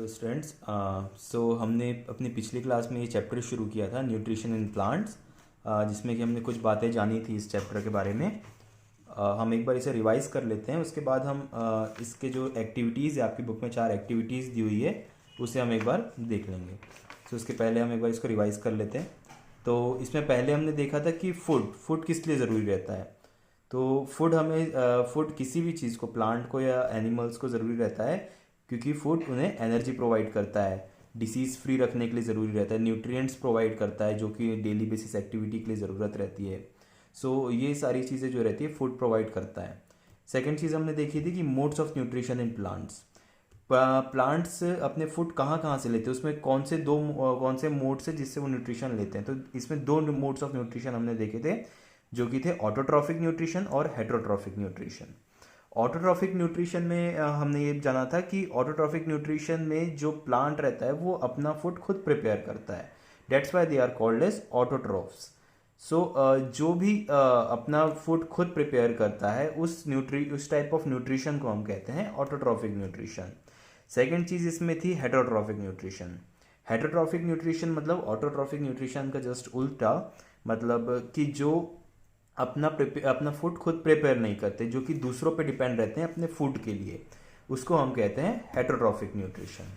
Students, हमने अपनी पिछली क्लास में ये चैप्टर शुरू किया था न्यूट्रिशन इन प्लांट्स, जिसमें कि हमने कुछ बातें जानी थी इस चैप्टर के बारे में। हम एक बार इसे रिवाइज कर लेते हैं। उसके बाद हम इसके जो एक्टिविटीज़ है, आपकी बुक में 4 एक्टिविटीज़ दी हुई है, उसे हम एक बार देख लेंगे। उसके पहले हम एक बार इसको रिवाइज कर लेते हैं। तो इसमें पहले हमने देखा था कि फूड किस लिए ज़रूरी रहता है। तो फूड किसी भी चीज़ को, प्लांट को या एनिमल्स को ज़रूरी रहता है, क्योंकि फूड उन्हें एनर्जी प्रोवाइड करता है, डिसीज़ फ्री रखने के लिए ज़रूरी रहता है, न्यूट्रिएंट्स प्रोवाइड करता है जो कि डेली बेसिस एक्टिविटी के लिए ज़रूरत रहती है। ये सारी चीज़ें जो रहती है फूड प्रोवाइड करता है। सेकेंड चीज़ हमने देखी थी कि modes of nutrition in plants. Plants अपने फूड कहाँ कहाँ से लेते हैं, उसमें कौन से मोड्स है जिससे वो न्यूट्रिशन लेते हैं। तो इसमें 2 मोड्स ऑफ न्यूट्रिशन हमने देखे थे, जो कि थे ऑटोट्रॉफिक न्यूट्रिशन और हेटरोट्रॉफिक न्यूट्रिशन। ऑटोट्रॉफिक न्यूट्रिशन में हमने ये जाना था कि ऑटोट्रॉफिक न्यूट्रिशन में जो प्लांट रहता है वो अपना फूड खुद प्रिपेयर करता है, that's why they are called as autotrophs. जो भी अपना फूड खुद प्रिपेयर करता है उस टाइप ऑफ न्यूट्रिशन को हम कहते हैं ऑटोट्रॉफिक न्यूट्रिशन। सेकेंड चीज़ इसमें थी हेटरोट्रॉफिक न्यूट्रिशन। हेटरोट्रॉफिक न्यूट्रिशन मतलब ऑटोट्रॉफिक न्यूट्रिशन का जस्ट उल्टा, मतलब कि जो अपना फूड खुद प्रिपेयर नहीं करते, जो कि दूसरों पे डिपेंड रहते हैं अपने फूड के लिए, उसको हम कहते हैं हेटरोट्रॉफिक न्यूट्रिशन।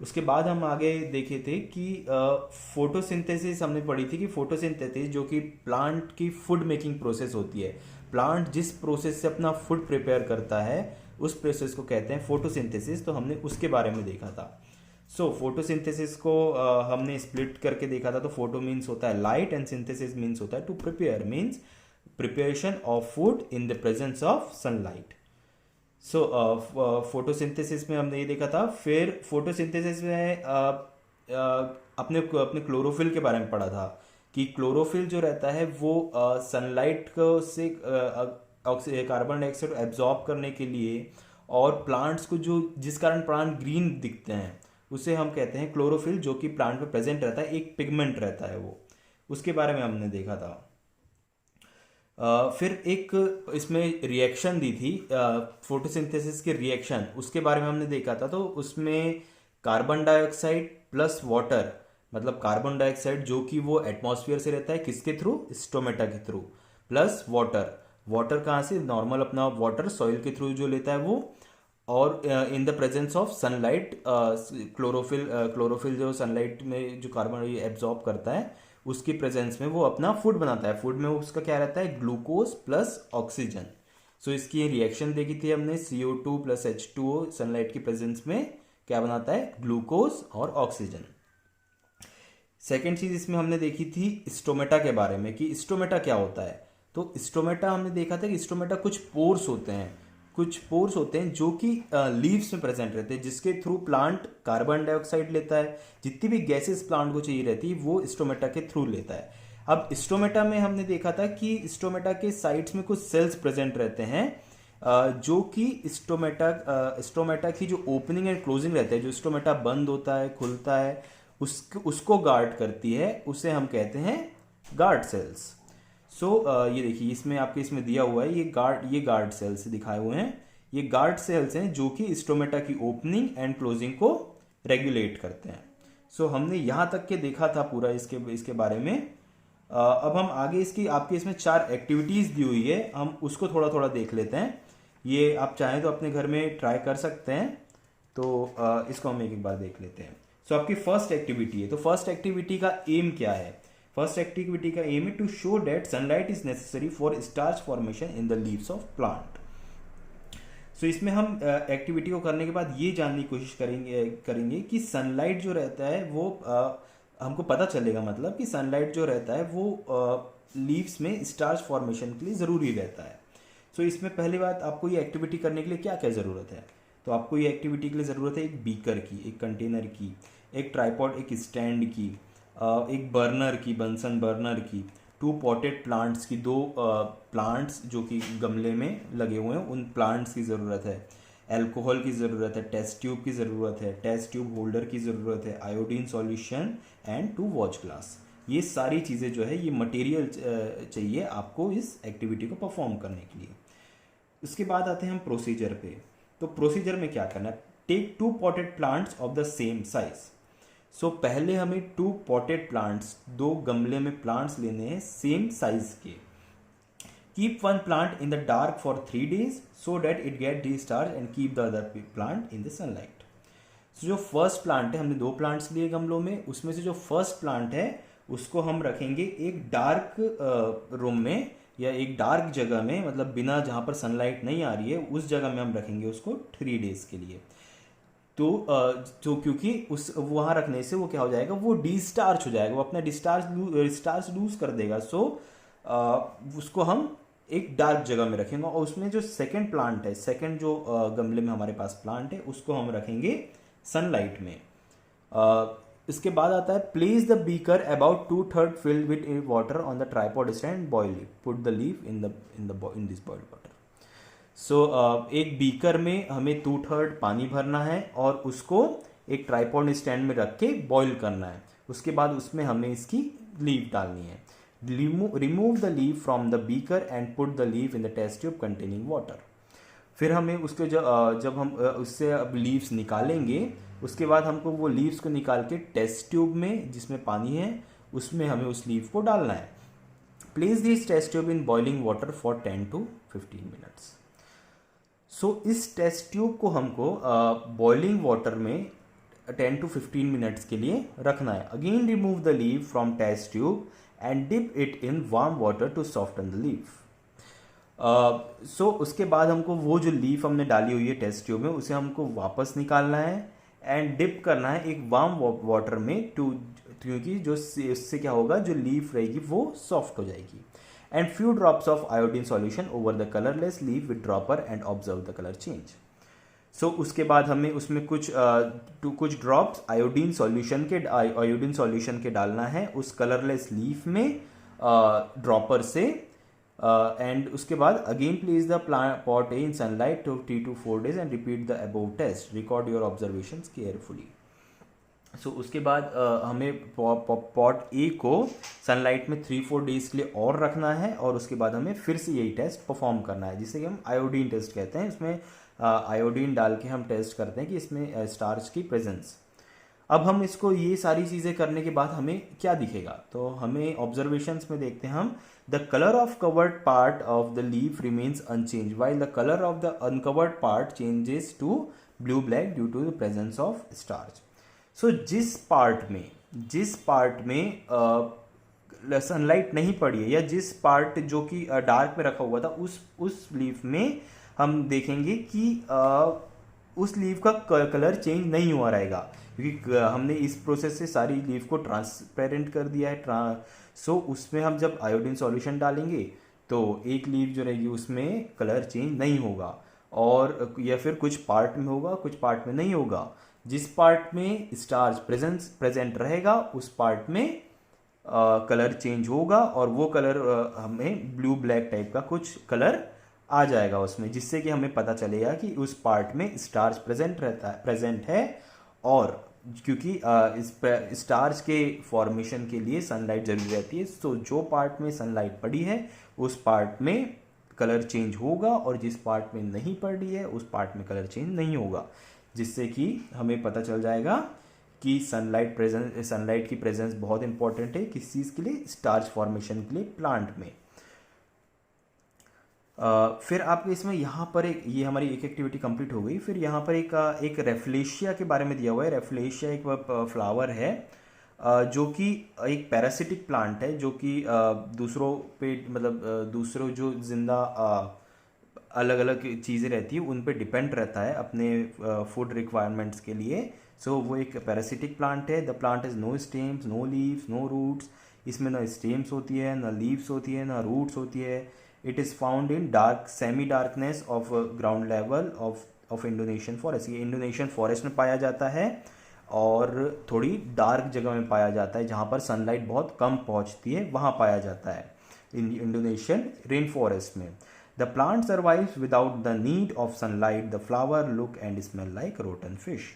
उसके बाद हम आगे देखे थे कि फोटोसिंथेसिस हमने पढ़ी थी कि फोटोसिंथेसिस जो कि प्लांट की फूड मेकिंग प्रोसेस होती है, प्लांट जिस प्रोसेस से अपना फूड प्रिपेयर करता है उस प्रोसेस को कहते हैं फोटोसिंथेसिस। तो हमने उसके बारे में देखा था। फोटोसिंथेसिस को हमने स्प्लिट करके देखा था। तो फोटो मीन्स होता है लाइट एंड सिंथेसिस मीन्स होता है to prepare, means preparation of food in the presence of sunlight. Photosynthesis में हमने ये देखा था। फिर फोटोसिंथेसिस में अपने क्लोरोफिल के बारे में पढ़ा था कि क्लोरोफिल जो रहता है वो सनलाइट को से कार्बन डाइऑक्साइड एब्जॉर्ब करने के लिए, और प्लांट्स को जिस कारण प्लांट ग्रीन दिखते हैं उसे हम कहते हैं क्लोरोफिल, जो कि प्लांट में प्रेजेंट रहता है, एक पिगमेंट रहता है वो, उसके बारे में हमने देखा था। फिर एक इसमें रिएक्शन दी थी फोटोसिंथेसिस के रिएक्शन, उसके बारे में हमने देखा था। तो उसमें कार्बन डाइऑक्साइड प्लस वाटर, मतलब कार्बन डाइऑक्साइड जो कि वो एटमॉस्फेयर से रहता है, किसके थ्रू, स्टोमेटा के थ्रू, प्लस वाटर कहाँ से, नॉर्मल अपना वाटर सॉइल के थ्रू जो लेता है वो, और इन the presence of sunlight chlorophyll जो सनलाइट में जो कार्बन एब्जॉर्ब करता है उसकी प्रेजेंस में वो अपना फूड बनाता है। फूड में उसका क्या रहता है, ग्लूकोज प्लस ऑक्सीजन। इसकी रिएक्शन देखी थी हमने, CO2 प्लस H2O सनलाइट की प्रेजेंस में क्या बनाता है, ग्लूकोज और ऑक्सीजन। सेकेंड चीज इसमें हमने देखी थी स्टोमेटा के बारे में कि स्टोमेटा क्या होता है। तो स्टोमेटा हमने देखा था कि स्टोमेटा कुछ पोर्स होते हैं जो कि लीव्स में प्रेजेंट रहते हैं, जिसके थ्रू प्लांट कार्बन डाइऑक्साइड लेता है, जितनी भी गैसेस प्लांट को चाहिए रहती है वो स्टोमेटा के थ्रू लेता है। अब स्टोमेटा में हमने देखा था कि स्टोमेटा के साइड्स में कुछ सेल्स प्रेजेंट रहते हैं, जो कि स्टोमेटा की जो ओपनिंग एंड क्लोजिंग रहता है, जो स्टोमेटा बंद होता है खुलता है उसको गार्ड करती है, उसे हम कहते हैं गार्ड सेल्स। ये देखिए इसमें दिया हुआ है, ये गार्ड सेल्स दिखाए हुए हैं। ये गार्ड सेल्स हैं जो कि स्टोमेटा की ओपनिंग एंड क्लोजिंग को रेगुलेट करते हैं। हमने यहां तक के देखा था पूरा इसके बारे में। अब हम आगे आपके इसमें 4 एक्टिविटीज दी हुई है, हम उसको थोड़ा थोड़ा देख लेते हैं। ये आप चाहें तो अपने घर में ट्राई कर सकते हैं। इसको हम एक बार देख लेते हैं। आपकी फर्स्ट एक्टिविटी है। तो फर्स्ट एक्टिविटी का एम क्या है, फर्स्ट एक्टिविटी का एम है to show that sunlight is necessary for starch formation in the leaves of plant. इसमें हम एक्टिविटी को करने के बाद ये जानने की कोशिश करेंगे कि सनलाइट जो रहता है वो हमको पता चलेगा, मतलब कि सनलाइट जो रहता है वो लीव्स में स्टार्च फॉर्मेशन के लिए ज़रूरी रहता है। इसमें पहली बात, आपको ये एक्टिविटी करने के लिए क्या क्या ज़रूरत है। तो आपको ये एक्टिविटी के लिए ज़रूरत है एक बीकर की, एक कंटेनर की, एक ट्राइपॉड, एक स्टैंड की, एक बर्नर की, बंसन बर्नर की, 2 पॉटेड प्लांट्स की, 2 प्लांट्स जो कि गमले में लगे हुए हैं उन प्लांट्स की ज़रूरत है, एल्कोहल की ज़रूरत है, टेस्ट ट्यूब की ज़रूरत है, टेस्ट ट्यूब होल्डर की ज़रूरत है, iodine solution and 2 watch glass. ये सारी चीज़ें जो है ये मटेरियल चाहिए आपको इस एक्टिविटी को परफॉर्म करने के लिए। इसके बाद आते हैं हम प्रोसीजर पे। तो प्रोसीजर में क्या करना है, take 2 potted plants of the same size. So पहले हमें 2 पॉटेड प्लांट्स, 2 गमले में प्लांट्स लेने हैं सेम साइज के। Keep one plant in the dark for 3 days so that it get discharge and keep the other plant in the sunlight. So जो first plant है, हमने 2 प्लांट्स लिए गमलों में, उसमें से जो फर्स्ट प्लांट है उसको हम रखेंगे एक डार्क रूम में या एक डार्क जगह में, मतलब बिना, जहाँ पर सनलाइट नहीं आ रही है उस जगह में हम रखेंगे उसको 3 days के लिए। तो क्योंकि उस वहाँ रखने से वो क्या हो जाएगा, वो डिस्चार्ज हो जाएगा, वो अपना डिस्चार्ज लूज कर देगा। सो उसको हम एक डार्क जगह में रखेंगे और उसमें जो सेकंड प्लांट है, सेकंड जो गमले में हमारे पास प्लांट है, उसको हम रखेंगे सनलाइट में। इसके बाद आता है place the beaker about 2/3 filled with water on the tripod stand, boil it, put the leaf in this boiled water. So एक बीकर में हमें 2/3 पानी भरना है और उसको एक ट्राइपॉड स्टैंड में रख के बॉइल करना है। उसके बाद उसमें हमें इसकी लीफ डालनी है। Remove the leaf from the beaker and put the leaf in the test tube containing water. फिर हमें उसके जब हम उससे अब लीव्स निकालेंगे, उसके बाद हमको वो लीव्स को निकाल के टेस्ट ट्यूब में जिसमें पानी है उसमें हमें उस लीव को डालना है। Place this test tube in boiling water for 10 to 15 minutes। So इस टेस्ट ट्यूब को हमको बॉइलिंग वाटर में 10 to 15 minutes के लिए रखना है। Again remove the leave from test tube and dip it in warm water to soften the leaf. So उसके बाद हमको वो जो लीफ हमने डाली हुई है टेस्ट ट्यूब में उसे हमको वापस निकालना है एंड डिप करना है एक वार्म वाटर में, क्योंकि जो इससे क्या होगा, जो लीफ रहेगी वो सॉफ्ट हो जाएगी। And few drops of iodine solution over the colourless leaf with dropper and observe the colour change. So उसके बाद हमें उसमें कुछ ड्रॉप्स आयोडीन सॉल्यूशन के डालना है उस कलरलेस लीफ में ड्रॉपर से। एंड उसके बाद again place the pot in sunlight to 3 to 4 days and repeat the above test, record your observations carefully. So उसके बाद हमें पॉट ए को सनलाइट में 3-4 days के लिए और रखना है और उसके बाद हमें फिर से यही टेस्ट परफॉर्म करना है, जिसे कि हम आयोडीन टेस्ट कहते हैं। इसमें आयोडीन डाल के हम टेस्ट करते हैं कि इसमें स्टार्च की प्रेजेंस। अब हम इसको ये सारी चीज़ें करने के बाद हमें क्या दिखेगा, तो हमें ऑब्जर्वेशंस में देखते हैं हम, the colour of covered part of the leaf remains unchange while the colour of the uncovered part changes to blue black due to the presence of starch. So जिस पार्ट में सनलाइट नहीं पड़ी है या जिस पार्ट जो कि dark में रखा हुआ था उस लीफ में हम देखेंगे कि उस लीफ का कलर चेंज नहीं हुआ रहेगा, क्योंकि हमने इस प्रोसेस से सारी लीफ को ट्रांसपेरेंट कर दिया है। सो उसमें हम जब आयोडीन सॉल्यूशन डालेंगे तो एक लीफ जो रहेगी उसमें कलर चेंज नहीं होगा, और या फिर कुछ पार्ट में होगा कुछ पार्ट में नहीं होगा। जिस पार्ट में स्टार्च प्रेजेंट रहेगा उस पार्ट में कलर चेंज होगा और वो कलर हमें ब्लू ब्लैक टाइप का कुछ कलर आ जाएगा उसमें, जिससे कि हमें पता चलेगा कि उस पार्ट में स्टार्च प्रेजेंट है। और क्योंकि इस स्टार्च के फॉर्मेशन के लिए सनलाइट जरूरी रहती है, तो जो पार्ट में सनलाइट पड़ी है उस पार्ट में कलर चेंज होगा और जिस पार्ट में नहीं पड़ी है उस पार्ट में कलर चेंज नहीं होगा, जिससे कि हमें पता चल जाएगा कि सनलाइट की प्रेजेंस बहुत इंपॉर्टेंट है किस चीज़ के लिए, स्टार्च फॉर्मेशन के लिए प्लांट में। फिर आपके इसमें यहाँ पर ये हमारी एक एक्टिविटी कंप्लीट हो गई। फिर यहाँ पर एक रेफ्लेशिया के बारे में दिया हुआ है। रेफ्लेशिया एक फ्लावर है जो कि एक पैरासिटिक प्लांट है, जो कि दूसरों पे, मतलब दूसरों जो जिंदा अलग अलग चीज़ें रहती है उन पे डिपेंड रहता है अपने फूड रिक्वायरमेंट्स के लिए। सो वो एक पैरासिटिक प्लांट है। The plant is no stems, no leaves, no roots. इसमें ना स्टेम्स होती है, ना लीव्स होती है, ना रूट्स होती है। It is found in semi darkness of ground level of Indonesian forest. ये इंडोनेशियन फॉरेस्ट में पाया जाता है और थोड़ी डार्क जगह में पाया जाता है जहाँ पर सनलाइट बहुत कम पहुँचती है, वहाँ पाया जाता है इंडोनेशियन रेन फॉरेस्ट में। The plant survives without the need of sunlight. The flower look and smell like rotten fish.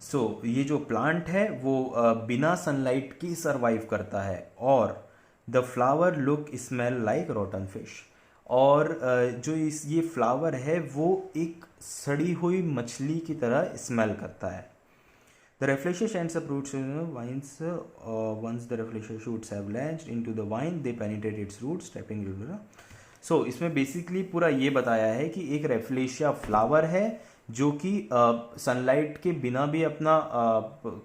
So ये जो प्लांट है वो बिना सनलाइट की सर्वाइव करता है। और the flower look smell like rotten fish, और जो ये फ्लावर है वो एक सड़ी हुई मछली की तरह स्मेल करता है। The Rafflesia sends up roots in the vines. Once the Rafflesia shoots have launched into the vine, they penetrate its roots, tapping it. So इसमें बेसिकली पूरा ये बताया है कि एक रेफ्लेशिया फ्लावर है जो कि सनलाइट के बिना भी अपना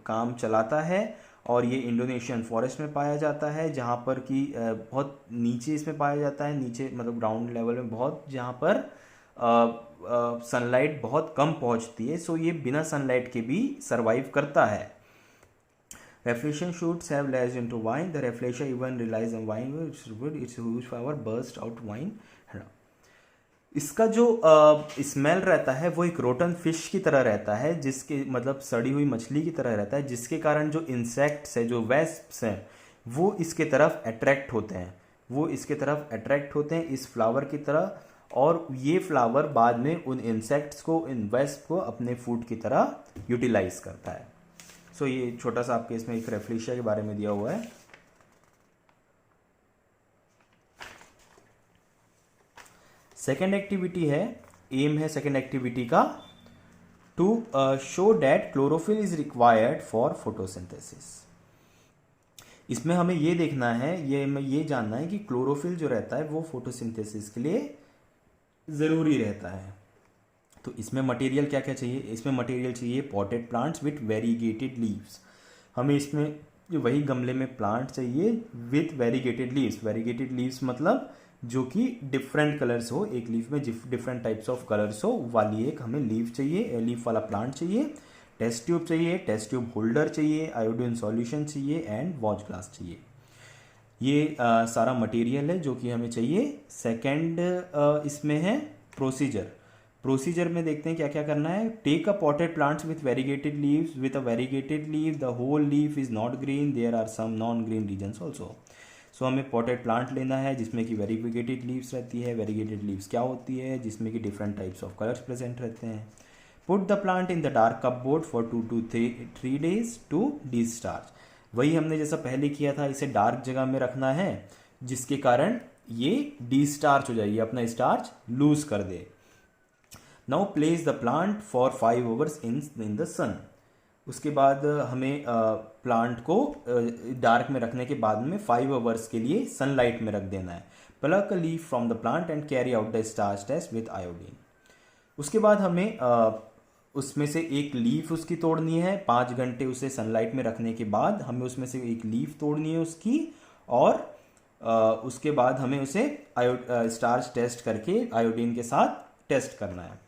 काम चलाता है, और ये इंडोनेशियन फॉरेस्ट में पाया जाता है, जहाँ पर कि बहुत नीचे इसमें पाया जाता है, नीचे मतलब ग्राउंड लेवल में बहुत, जहाँ पर सनलाइट बहुत कम पहुँचती है। सो ये बिना सनलाइट के भी सर्वाइव करता है। Rafflesian shoots have latched into vine. The Rafflesia even relies on vine wood. Its huge flower burst out vine. इसका जो स्मेल रहता है वो एक रोटन फिश की तरह रहता है, जिसके मतलब सड़ी हुई मछली की तरह रहता है, जिसके कारण जो इंसेक्ट्स है, जो वेस्प्स हैं, वो इसके तरफ अट्रैक्ट होते हैं इस फ्लावर की तरह, और ये फ्लावर बाद में उन इंसेक्ट्स को, इन वेस्प को अपने फूड की तरह यूटिलाइज करता है। सो ये छोटा सा आपके इसमें एक रेफ्लेशिया के बारे में दिया हुआ है। सेकेंड एक्टिविटी है, एम है सेकेंड एक्टिविटी का, to show that chlorophyll is required for photosynthesis. इसमें हमें ये देखना है, ये जानना है कि क्लोरोफिल जो रहता है वो फोटोसिंथेसिस के लिए ज़रूरी रहता है। तो इसमें मटेरियल क्या क्या चाहिए? इसमें मटेरियल चाहिए potted plants with variegated leaves. हमें इसमें वही गमले में प्लांट चाहिए with variegated leaves. Variegated leaves मतलब जो कि डिफरेंट कलर्स हो, एक लीफ में डिफरेंट टाइप्स ऑफ कलर्स हो वाली एक हमें लीफ चाहिए, लीफ वाला प्लांट चाहिए। टेस्ट ट्यूब चाहिए, टेस्ट ट्यूब होल्डर चाहिए, आयोडीन सॉल्यूशन चाहिए एंड वॉच ग्लास चाहिए। ये सारा मटेरियल है जो कि हमें चाहिए। सेकेंड इसमें है प्रोसीजर में देखते हैं क्या क्या करना है। Take a potted plants with variegated leaves. With a variegated leave the whole leaf is not green, there are some non green regions also. So हमें पॉटेड प्लांट लेना है जिसमें कि वेरीगेटेड लीव्स रहती है। वेरीगेटेड लीव्स क्या होती है? जिसमें कि different types of colours present रहते हैं। Put the plant in the dark cupboard for 2 to 3 days to discharge. वही हमने जैसा पहले किया था, इसे डार्क जगह में रखना है जिसके कारण ये डिस्टार्च हो जाएगी, अपना स्टार्च लूज कर दे। Now place the plant for 5 hours in the sun. उसके बाद हमें प्लांट को डार्क में रखने के बाद में 5 hours के लिए सनलाइट में रख देना है। Pluck a leaf from the plant and carry out the starch test with iodine. उसके बाद हमें उसमें से एक लीफ उसकी तोड़नी है। 5 घंटे उसे सनलाइट में रखने के बाद हमें उसमें से एक लीफ तोड़नी है उसकी, और उसके बाद हमें उसे स्टार्च टेस्ट करके आयोडीन के साथ टेस्ट करना है।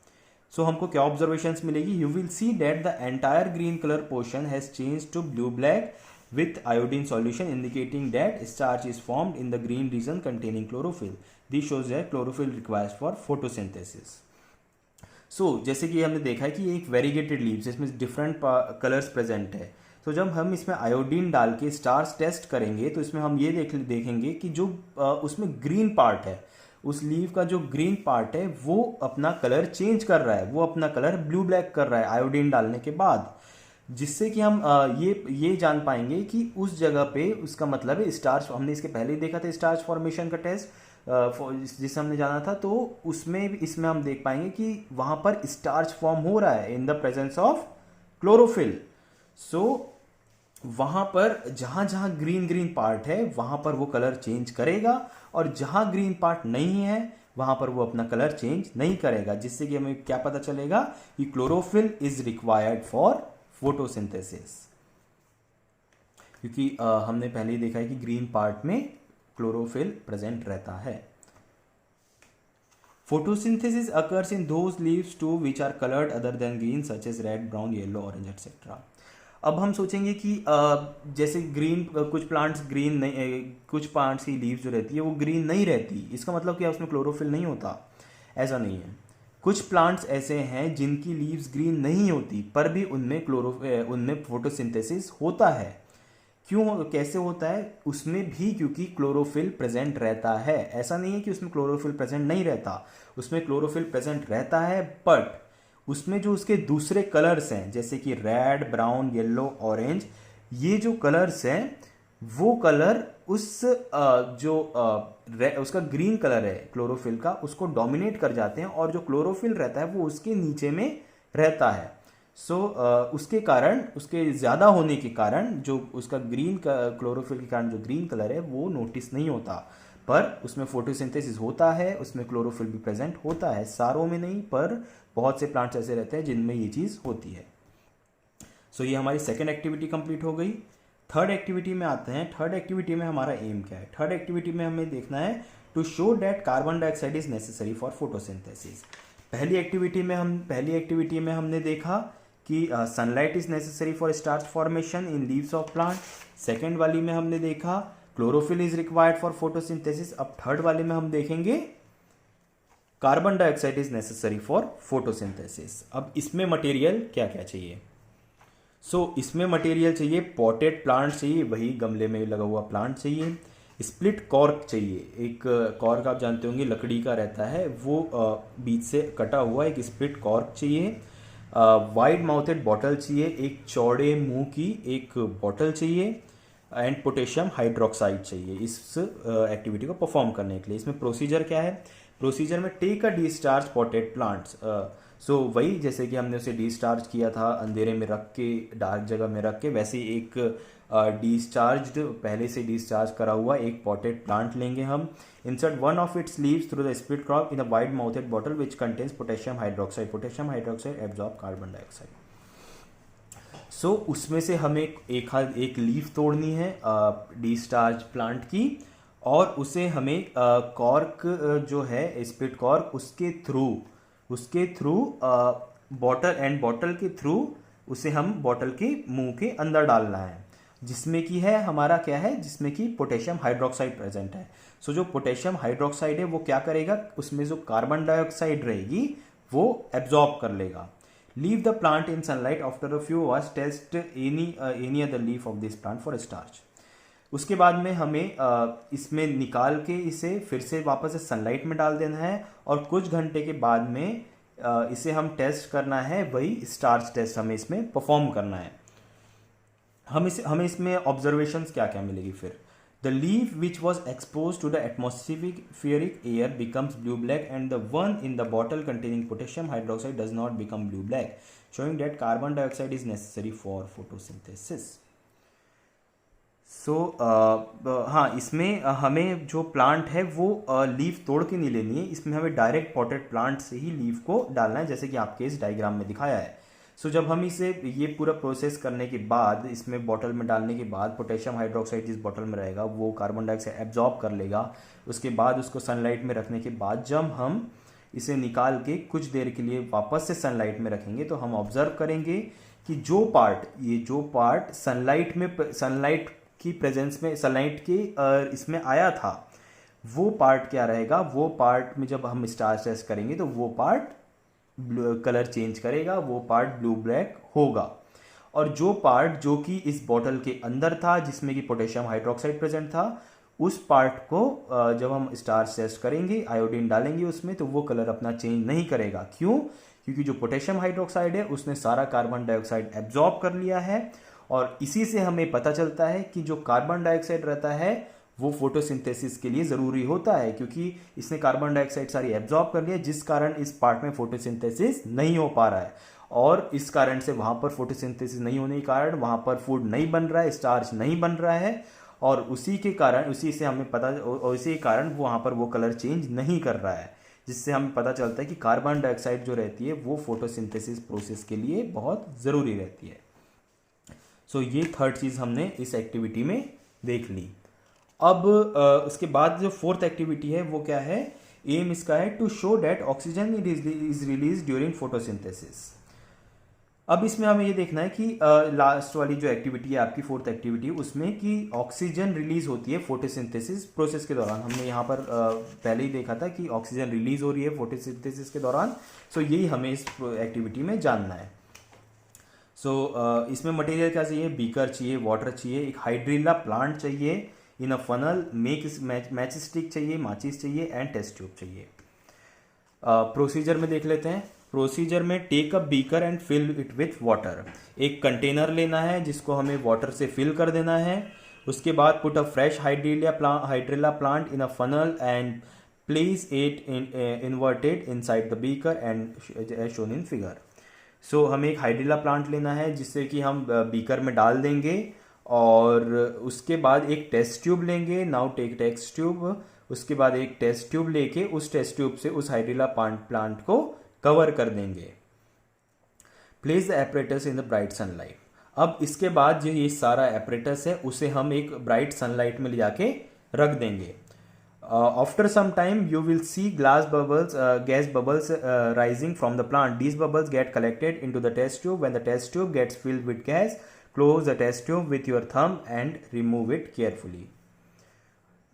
सो हमको क्या ऑब्जर्वेशंस मिलेगी? You will see that the entire green colour portion has change to blue black with iodine solution, indicating that starch is formed in the green region containing chlorophyll. This shows that chlorophyll requires for photosynthesis. जैसे कि हमने देखा है कि एक variegated leaves, इसमें different colours present है। तो जब हम इसमें आयोडीन डाल के स्टार्च टेस्ट करेंगे तो इसमें हम ये देखेंगे कि जो उसमें ग्रीन पार्ट है, उस लीव का जो ग्रीन पार्ट है वो अपना कलर चेंज कर रहा है, वो अपना कलर ब्लू ब्लैक कर रहा है आयोडीन डालने के बाद, जिससे कि हम ये जान पाएंगे कि उस जगह पे उसका मतलब है स्टार्च। हमने इसके पहले ही देखा था स्टार्च फॉर्मेशन का टेस्ट जिसे हमने जाना था, तो इसमें हम देख पाएंगे कि वहां पर स्टार्च फॉर्म हो रहा है in the presence of chlorophyll. So वहां पर जहां जहां ग्रीन पार्ट है वहां पर वो कलर चेंज करेगा, और जहां ग्रीन पार्ट नहीं है वहां पर वो अपना कलर चेंज नहीं करेगा, जिससे कि हमें क्या पता चलेगा कि chlorophyll is required for photosynthesis. क्योंकि हमने पहले ही देखा है कि ग्रीन पार्ट में क्लोरोफिल प्रेजेंट रहता है। Photosynthesis occurs in those leaves too which are coloured other than green such as red, brown, yellow, orange etcetera. अब हम सोचेंगे कि जैसे ग्रीन कुछ प्लांट्स ग्रीन नहीं, कुछ प्लांट्स की लीव्स जो रहती है वो ग्रीन नहीं रहती, इसका मतलब क्या उसमें क्लोरोफिल नहीं होता? ऐसा नहीं है। कुछ प्लांट्स ऐसे हैं जिनकी लीव्स ग्रीन नहीं होती पर भी उनमें फोटोसिंथेसिस होता है। क्यों, कैसे होता है? उसमें भी क्योंकि क्लोरोफिल प्रेजेंट रहता है। ऐसा नहीं है कि उसमें क्लोरोफिल प्रेजेंट नहीं रहता, उसमें क्लोरोफिल प्रेजेंट रहता है, बट उसमें जो उसके दूसरे कलर्स हैं जैसे कि रेड, ब्राउन, येलो, ऑरेंज, ये जो कलर्स हैं वो कलर उस उसका ग्रीन कलर है क्लोरोफिल का, उसको डोमिनेट कर जाते हैं और जो क्लोरोफिल रहता है वो उसके नीचे में रहता है। उसके कारण, उसके ज़्यादा होने के कारण जो उसका ग्रीन क्लोरोफिल के कारण जो ग्रीन कलर है वो नोटिस नहीं होता, पर उसमें फोटोसिंथेसिस होता है, उसमें क्लोरोफिल भी प्रेजेंट होता है, सारों में नहीं पर बहुत से प्लांट्स ऐसे रहते हैं जिनमें ये चीज़ होती है। ये हमारी सेकेंड एक्टिविटी कंप्लीट हो गई। थर्ड एक्टिविटी में आते हैं। थर्ड एक्टिविटी में हमारा एम क्या है? थर्ड एक्टिविटी में हमें देखना है to show that carbon dioxide is necessary for photosynthesis. पहली एक्टिविटी में हमने देखा कि sunlight is necessary for starch formation in leaves of plant. Second वाली में हमने देखा chlorophyll is required for photosynthesis. अब थर्ड वाले में हम देखेंगे carbon dioxide is necessary for photosynthesis. अब इसमें मटेरियल क्या क्या चाहिए? इसमें मटेरियल चाहिए, पॉटेड प्लांट चाहिए, वही गमले में लगा हुआ प्लांट चाहिए। स्प्लिट कॉर्क चाहिए, एक कॉर्क आप जानते होंगे लकड़ी का रहता है, वो बीच से कटा हुआ एक स्प्लिट कॉर्क चाहिए। वाइड माउथेड बॉटल चाहिए, एक चौड़े मुंह की एक बॉटल चाहिए। एंड पोटेशियम हाइड्रोक्साइड चाहिए इस एक्टिविटी को परफॉर्म करने के लिए। इसमें प्रोसीजर क्या है? प्रोसीजर में take a discharge potted plants. वही जैसे कि हमने उसे डिस्चार्ज किया था अंधेरे में रख के, डार्क जगह में रख के, वैसे एक डिस्चार्ज्ड, पहले से डिस्चार्ज करा हुआ एक पॉटेड प्लांट लेंगे हम। Insert one of its leaves through the split crop in a wide mouthed bottle which contains potassium hydroxide. Potassium hydroxide absorb carbon dioxide. उसमें से हमें एक लीफ तोड़नी है डिस्चार्ज प्लांट की, और उसे हमें कॉर्क जो है स्प्लिट कॉर्क, उसके थ्रू बॉटल के थ्रू उसे हम बॉटल के मुंह के अंदर डालना है, जिसमें कि है हमारा क्या है, जिसमें कि पोटेशियम हाइड्रोक्साइड प्रेजेंट है। जो पोटेशियम हाइड्रोक्साइड है वो क्या करेगा, उसमें जो कार्बन डाइऑक्साइड रहेगी वो एब्जॉर्ब कर लेगा। Leave the plant in sunlight after a few hours, test any other leaf of this plant for starch. उसके बाद में हमें इसमें निकाल के इसे फिर से वापस से सनलाइट में डाल देना है, और कुछ घंटे के बाद में इसे हम टेस्ट करना है, वही स्टार्च टेस्ट हमें इसमें परफॉर्म करना है। हमें इसमें ऑब्जर्वेशंस क्या क्या मिलेगी फिर? The leaf which was expose to the atmospheric air becomes blue black and the one in the bottle containing potassium hydroxide does not become blue black, showing that carbon dioxide is necessary for photosynthesis. हाँ, इसमें हमें जो plant है वो leaf तोड़ के नहीं लेनी है, इसमें हमें डायरेक्ट पॉटेड प्लांट से ही लीफ को डालना है, जैसे कि आपके इस डायग्राम में दिखाया है। जब हम इसे ये पूरा प्रोसेस करने के बाद, इसमें बॉटल में डालने के बाद, पोटेशियम हाइड्रोक्साइड जिस बॉटल में रहेगा वो कार्बन डाइऑक्साइड एब्जॉर्ब कर लेगा। उसके बाद उसको सनलाइट में रखने के बाद जब हम इसे निकाल के कुछ देर के लिए वापस से सनलाइट में रखेंगे, तो हम ऑब्जर्व करेंगे कि जो पार्ट सनलाइट की प्रेजेंस में, सनलाइट के इसमें आया था, वो पार्ट क्या रहेगा, वो पार्ट में जब हम स्टार्च टेस्ट करेंगे तो वो पार्ट कलर चेंज करेगा, वो पार्ट ब्लू ब्लैक होगा। और जो पार्ट जो कि इस बॉटल के अंदर था, जिसमें कि पोटेशियम हाइड्रोक्साइड प्रेजेंट था, उस पार्ट को जब हम स्टार्च टेस्ट करेंगे, आयोडीन डालेंगे उसमें, तो वो कलर अपना चेंज नहीं करेगा। क्यों? क्योंकि जो पोटेशियम हाइड्रोक्साइड है उसने सारा कार्बन डाइऑक्साइड एब्जॉर्ब कर लिया है, और इसी से हमें पता चलता है कि जो कार्बन डाइऑक्साइड रहता है वो फोटोसिंथेसिस के लिए ज़रूरी होता है, क्योंकि इसने कार्बन डाइऑक्साइड सारी एब्जॉर्ब कर लिया, जिस कारण इस पार्ट में फोटोसिंथेसिस नहीं हो पा रहा है, और इस कारण से वहाँ पर फोटोसिंथेसिस नहीं होने के कारण वहाँ पर फूड नहीं बन रहा है, स्टार्च नहीं बन रहा है, और उसी से हमें पता, और इसी के कारण वहाँ पर वो कलर चेंज नहीं कर रहा है, जिससे हमें पता चलता है कि कार्बन डाइऑक्साइड जो रहती है वो फोटोसिंथेसिस प्रोसेस के लिए बहुत ज़रूरी रहती है। ये थर्ड चीज़ हमने इस एक्टिविटी में देख ली। अब उसके बाद जो फोर्थ एक्टिविटी है वो क्या है? एम इसका है to show that oxygen is release during photosynthesis. अब इसमें हमें ये देखना है कि लास्ट वाली जो एक्टिविटी है आपकी, फोर्थ एक्टिविटी, उसमें कि ऑक्सीजन रिलीज होती है फोटोसिंथेसिस प्रोसेस के दौरान। हमने यहाँ पर पहले ही देखा था कि ऑक्सीजन रिलीज हो रही है फोटोसिंथेसिस के दौरान। यही हमें इस एक्टिविटी में जानना है। इसमें मटेरियल क्या चाहिए? बीकर चाहिए, वाटर चाहिए, एक हाइड्रिला प्लांट चाहिए, in a funnel, match stick चाहिए, माचिस चाहिए, एंड टेस्ट ट्यूब चाहिए। प्रोसीजर में देख लेते हैं। प्रोसीजर में take a beaker and fill it with water. एक कंटेनर लेना है जिसको हमें वाटर से फिल कर देना है। उसके बाद put a fresh hydrilla plant in a funnel and place it inverted inside the beaker and as shown in figure. So हमें एक हाइड्रेला प्लांट लेना है जिससे कि हम बीकर में डाल देंगे, और उसके बाद एक टेस्ट ट्यूब लेंगे। Now take test tube. उसके बाद एक टेस्ट ट्यूब लेके उस टेस्ट ट्यूब से उस हाइड्रेला प्लांट को कवर कर देंगे। Place the apparatus in the bright sunlight. अब इसके बाद जो ये सारा एपरेटस है उसे हम एक ब्राइट सनलाइट में ले जाके रख देंगे। After some time you will see gas bubbles rising from the plant. These bubbles get collected into the test tube. When the test tube gets filled with gas, close the test tube with your thumb and remove it carefully.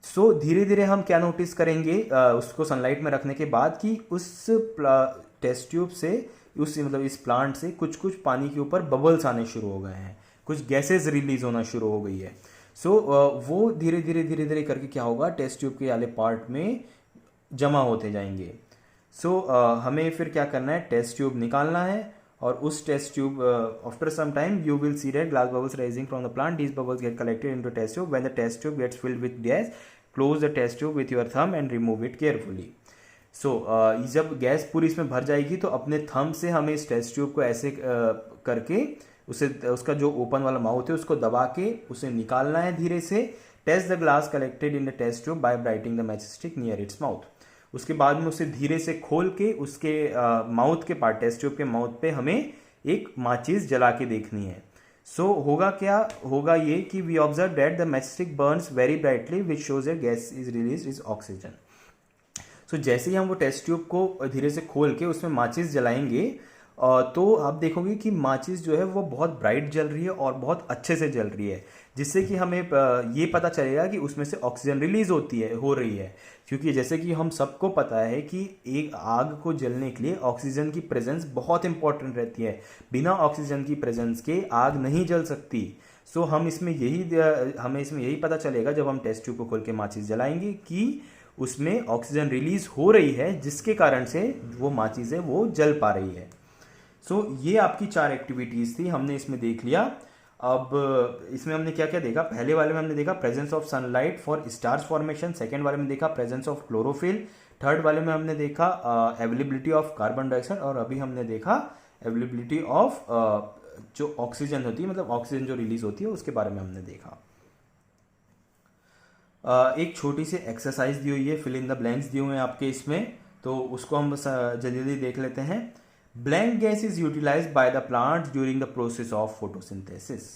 So धीरे धीरे हम क्या notice करेंगे उसको sunlight में रखने के बाद कि उस टेस्ट ट्यूब से मतलब इस प्लांट से कुछ कुछ पानी के ऊपर बबल्स आने शुरू हो गए हैं, कुछ गैसेज रिलीज होना शुरू हो गई है। वो धीरे धीरे करके क्या होगा, टेस्ट ट्यूब के वाले पार्ट में जमा होते जाएंगे। हमें फिर क्या करना है, टेस्ट ट्यूब निकालना है, और उस test tube after some time you will see that glass bubbles rising from the plant, these bubbles get collected into test tube. When the test tube gets filled with gas, close the test tube with your thumb and remove it carefully. जब gas पूरी इसमें भर जाएगी तो अपने thumb से हमें इस टेस्ट ट्यूब को ऐसे करके उसका जो ओपन वाला माउथ है उसको दबा के उसे निकालना है धीरे से। Test the glass collected in the test tube by brighting the match stick near its mouth. उसके बाद में उसे धीरे से खोल के उसके माउथ के पार्ट, टेस्ट ट्यूब के माउथ पे हमें एक माचिस जला के देखनी है। होगा क्या, होगा ये कि we observe that the match stick burns very brightly which shows that gas is release is oxygen. जैसे ही हम वो टेस्ट ट्यूब को धीरे से खोल के उसमें माचिस जलाएंगे तो आप देखोगे कि माचिस जो है वो बहुत ब्राइट जल रही है और बहुत अच्छे से जल रही है, जिससे कि हमें ये पता चलेगा कि उसमें से ऑक्सीजन रिलीज हो रही है। क्योंकि जैसे कि हम सबको पता है कि एक आग को जलने के लिए ऑक्सीजन की प्रेजेंस बहुत इंपॉर्टेंट रहती है। बिना ऑक्सीजन की प्रेजेंस के आग नहीं जल सकती। हमें इसमें यही पता चलेगा जब हम टेस्ट ट्यूब को खोल के माचिस जलाएंगे कि उसमें ऑक्सीजन रिलीज हो रही है, जिसके कारण से वो माचिस है वो जल पा रही है। ये आपकी 4 एक्टिविटीज थी, हमने इसमें देख लिया। अब इसमें हमने क्या क्या देखा, पहले वाले में हमने देखा presence of sunlight for stars formation, second वाले में देखा प्रेजेंस ऑफ क्लोरोफिल, थर्ड वाले में हमने देखा अवेलेबिलिटी ऑफ कार्बन डाइऑक्साइड, और अभी हमने देखा अवेलेबिलिटी ऑफ जो ऑक्सीजन होती है, मतलब ऑक्सीजन जो रिलीज होती है उसके बारे में हमने देखा। एक छोटी सी एक्सरसाइज दी हुई है, फिल इन द ब्लैंक्स दिए हुए हैं आपके इसमें, तो उसको हम जल्दी देख लेते हैं। Blank gas is utilized by the plants during the process of photosynthesis.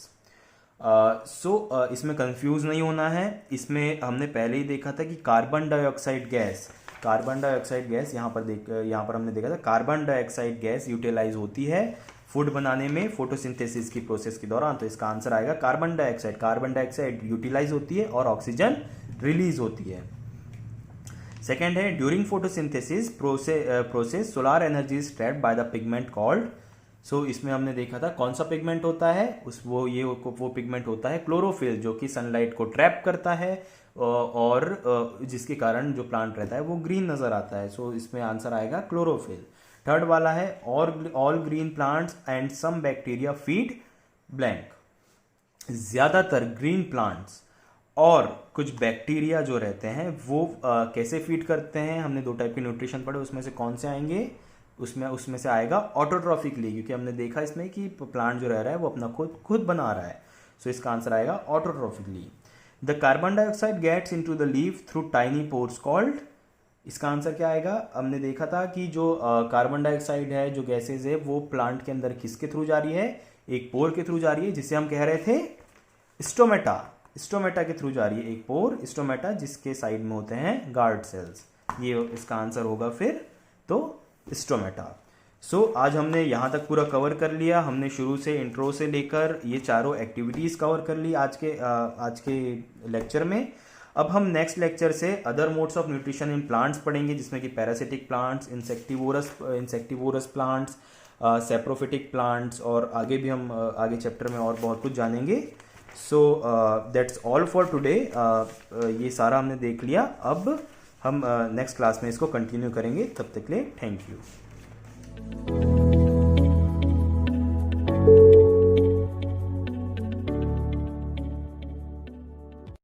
इसमें कंफ्यूज नहीं होना है। इसमें हमने पहले ही देखा था कि कार्बन डाइऑक्साइड गैस यहाँ पर हमने देखा था कार्बन डाइऑक्साइड गैस यूटिलाइज होती है फूड बनाने में फोटोसिंथेसिस की प्रोसेस के दौरान। तो इसका आंसर आएगा कार्बन डाइऑक्साइड यूटिलाइज होती है और ऑक्सीजन रिलीज होती है। सेकेंड है during photosynthesis process solar energy is trapped by the pigment called. इसमें हमने देखा था कौन सा पिगमेंट होता है, वो पिगमेंट होता है क्लोरोफिल, जो कि सनलाइट को ट्रैप करता है और जिसके कारण जो प्लांट रहता है वो ग्रीन नजर आता है। इसमें आंसर आएगा क्लोरोफिल। थर्ड वाला है all green plants and some bacteria feed blank. ज्यादातर ग्रीन प्लांट्स और कुछ बैक्टीरिया जो रहते हैं वो कैसे फीड करते हैं, हमने 2 टाइप के न्यूट्रिशन पढ़े, उसमें से कौन से आएंगे, उसमें से आएगा ऑटोट्रॉफिकली, क्योंकि हमने देखा इसमें कि प्लांट जो रह रहा है वो अपना खुद बना रहा है। इसका आंसर आएगा autotrophically. The carbon dioxide gets into the leaf through tiny pores called. इसका आंसर क्या आएगा, हमने देखा था कि जो कार्बन डाइऑक्साइड है, जो गैसेज है, वो प्लांट के अंदर किसके थ्रू जा रही है, एक पोर के थ्रू जा रही है, जिसे हम कह रहे थे स्टोमेटा के थ्रू जा रही है, एक पोर स्टोमेटा, जिसके साइड में होते हैं गार्ड सेल्स। ये इसका आंसर होगा फिर तो स्टोमेटा। आज हमने यहाँ तक पूरा कवर कर लिया। हमने शुरू से इंट्रो से लेकर ये चारों एक्टिविटीज कवर कर ली आज के लेक्चर में। अब हम नेक्स्ट लेक्चर से other modes of nutrition in plants पढ़ेंगे, जिसमें कि parasitic plants, insectivorous plants, saprophytic plants, और आगे भी हम आगे चैप्टर में और बहुत कुछ जानेंगे। That's all for today. ये सारा हमने देख लिया। अब हम नेक्स्ट क्लास में इसको कंटिन्यू करेंगे। तब तक के लिए थैंक यू।